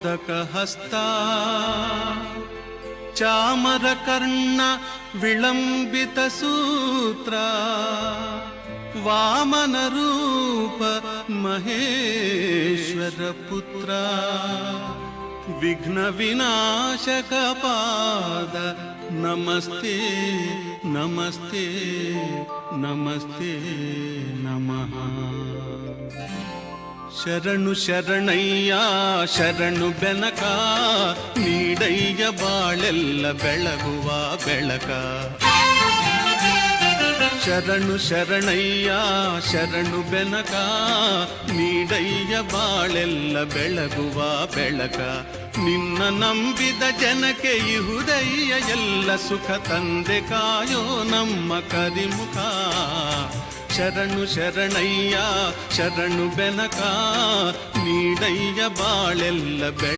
ಹಸ್ತ ಚಾಮರಕರ್ಣ ವಿಳಂಬಿತ ಸೂತ್ರ ವಾಮನ ರೂಪ ಮಹೇಶ್ವರ ಪುತ್ರ ವಿಘ್ನ ವಿನಾಶಕ ಪಾದ ನಮಸ್ತೆ ನಮಸ್ತೆ ನಮಸ್ತೆ ನಮಃ. ಶರಣು ಶರಣಯ್ಯ ಶರಣು ಬೆನಕ ನೀಡಯ್ಯ ಬಾಳೆಲ್ಲ ಬೆಳಗುವ ಬೆಳಕ. ಶರಣು ಶರಣಯ್ಯ ಶರಣು ಬೆನಕ ನೀಡಯ್ಯ ಬಾಳೆಲ್ಲ ಬೆಳಗುವ ಬೆಳಕ. ನಿನ್ನ ನಂಬಿದ ಜನಕ್ಕೆ ಇಹುದಯ್ಯ ಎಲ್ಲ ಸುಖ ತಂದೆ ಕಾಯೋ ನಮ್ಮ ಕರಿಮುಖ. ಶರಣು ಶರಣಯ್ಯ ಶರಣು ಬೆನಕ ನೀಡಯ್ಯ ಬಾಳೆಲ್ಲ